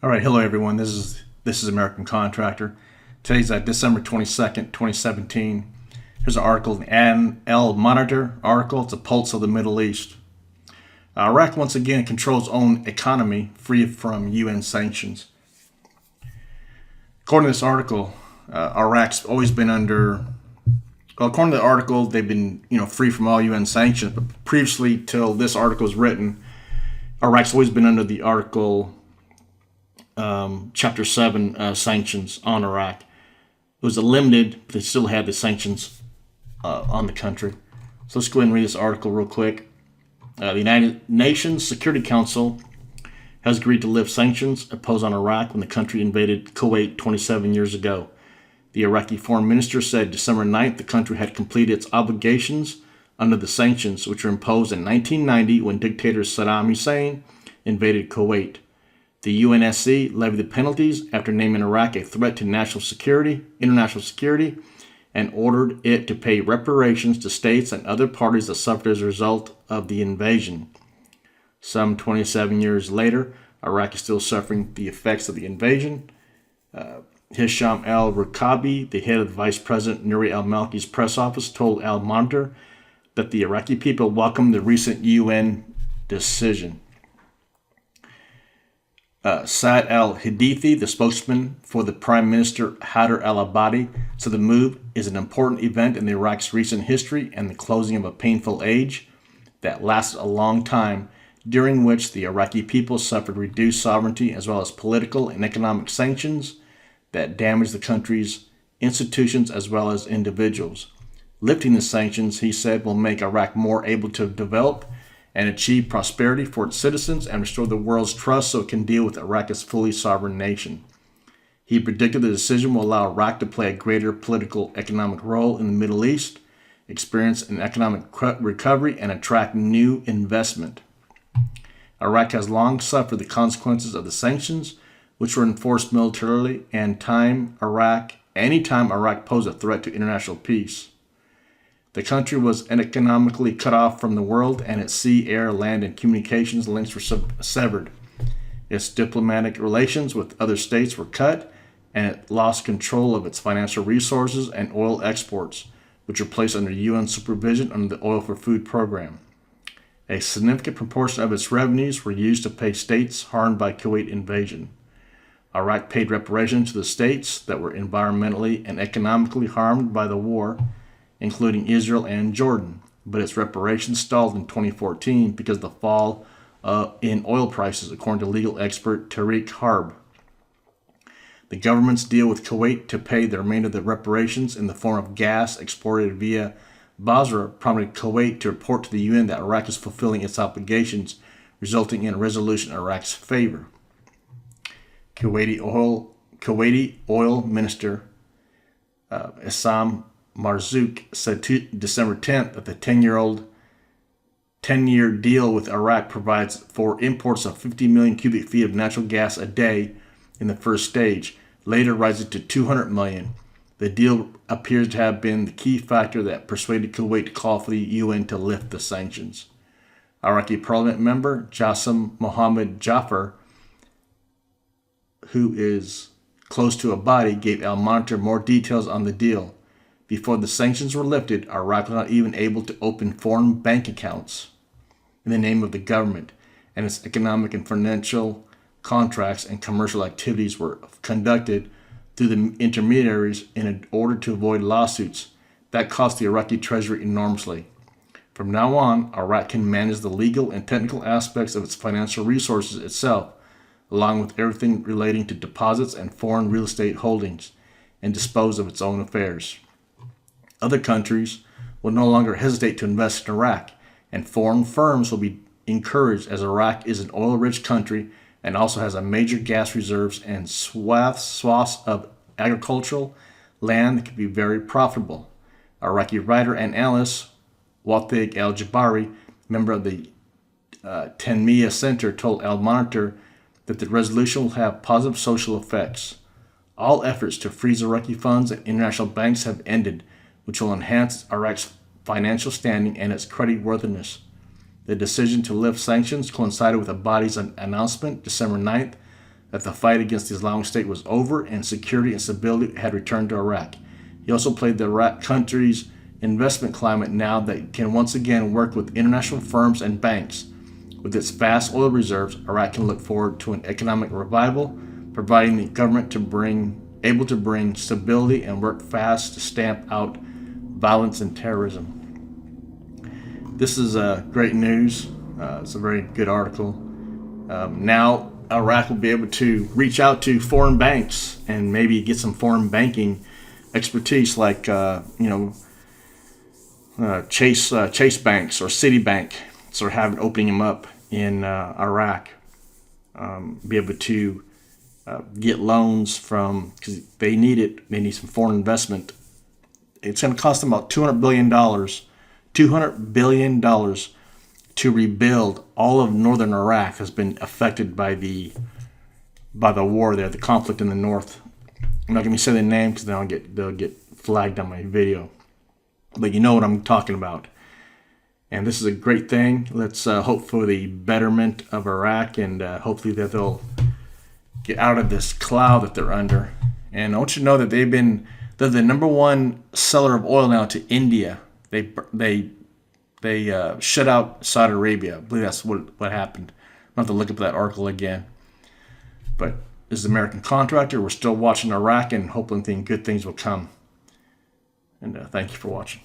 All right, hello everyone. This is American Contractor. Today's December 22nd, 2017. Here's an article, an Al Monitor article. It's a pulse of the Middle East. Iraq once again controls its own economy, free from UN sanctions. According to this article, Iraq's always been under. Well, according to the article, they've been free from all UN sanctions. But previously, till this article was written, Iraq's always been under the article. Chapter 7 sanctions on Iraq. It was limited, but they still had the sanctions on the country. So let's go ahead and read this article real quick. The United Nations Security Council has agreed to lift sanctions imposed on Iraq when the country invaded Kuwait 27 years ago. The Iraqi foreign minister said December 9th the country had completed its obligations under the sanctions, which were imposed in 1990 when dictator Saddam Hussein invaded Kuwait. The UNSC levied the penalties after naming Iraq a threat to international security, and ordered it to pay reparations to states and other parties that suffered as a result of the invasion. Some 27 years later, Iraq is still suffering the effects of the invasion. Hisham al-Rukabi, the head of Vice President Nouri al-Malki's press office, told Al Monitor that the Iraqi people welcomed the recent UN decision. Saad al-Hadithi, the spokesman for the Prime Minister Haider al-Abadi, said the move is an important event in Iraq's recent history and the closing of a painful age that lasted a long time, during which the Iraqi people suffered reduced sovereignty as well as political and economic sanctions that damaged the country's institutions as well as individuals. Lifting the sanctions, he said, will make Iraq more able to develop and achieve prosperity for its citizens and restore the world's trust so it can deal with Iraq as a fully sovereign nation. He predicted the decision will allow Iraq to play a greater political economic role in the Middle East, experience an economic recovery, and attract new investment. Iraq has long suffered the consequences of the sanctions, which were enforced militarily anytime Iraq posed a threat to international peace. The country was economically cut off from the world, and its sea, air, land, and communications links were severed. Its diplomatic relations with other states were cut, and it lost control of its financial resources and oil exports, which were placed under UN supervision under the Oil for Food program. A significant proportion of its revenues were used to pay states harmed by Kuwait invasion. Iraq paid reparations to the states that were environmentally and economically harmed by the war, including Israel and Jordan, but its reparations stalled in 2014 because of the fall in oil prices, according to legal expert Tariq Harb. The government's deal with Kuwait to pay the remainder of the reparations in the form of gas exported via Basra prompted Kuwait to report to the UN that Iraq is fulfilling its obligations, resulting in a resolution in Iraq's favor. Kuwaiti oil minister Issam Marzouk said December 10th that the 10-year deal with Iraq provides for imports of 50 million cubic feet of natural gas a day in the first stage, later rising to 200 million. The deal appears to have been the key factor that persuaded Kuwait to call for the UN to lift the sanctions. Iraqi parliament member Jassim Mohammed Jafar, who is close to Abadi, gave Al Monitor more details on the deal. Before the sanctions were lifted, Iraq was not even able to open foreign bank accounts in the name of the government, and its economic and financial contracts and commercial activities were conducted through the intermediaries in order to avoid lawsuits. That cost the Iraqi treasury enormously. From now on, Iraq can manage the legal and technical aspects of its financial resources itself, along with everything relating to deposits and foreign real estate holdings, and dispose of its own affairs. Other countries will no longer hesitate to invest in Iraq, and foreign firms will be encouraged as Iraq is an oil-rich country and also has a major gas reserves and swaths of agricultural land that can be very profitable. Iraqi writer and analyst Wathig al-Jabari, member of the Tanmiya Center, told Al Monitor that the resolution will have positive social effects. All efforts to freeze Iraqi funds at international banks have ended, which will enhance Iraq's financial standing and its creditworthiness. The decision to lift sanctions coincided with Abadi's announcement December 9th that the fight against the Islamic State was over and security and stability had returned to Iraq. He also played the Iraq country's investment climate now that can once again work with international firms and banks. With its vast oil reserves, Iraq can look forward to an economic revival, providing the government able to bring stability and work fast to stamp out violence and terrorism. This is great news. It's a very good article. Now Iraq will be able to reach out to foreign banks and maybe get some foreign banking expertise, like Chase banks or Citibank. So opening them up in Iraq. Be able to get loans from, because they need it. They need some foreign investment. It's going to cost them about $200 billion. $200 billion to rebuild all of northern Iraq has been affected by the war there, the conflict in the north. I'm not going to say the name because they'll get flagged on my video. But you know what I'm talking about. And this is a great thing. Let's hope for the betterment of Iraq, and hopefully that they'll get out of this cloud that they're under. And I want you to know that they're the number one seller of oil now to India. They shut out Saudi Arabia. I believe that's what happened. I'll have to look up that article again. But this is an American contractor. We're still watching Iraq and hoping good things will come. And thank you for watching.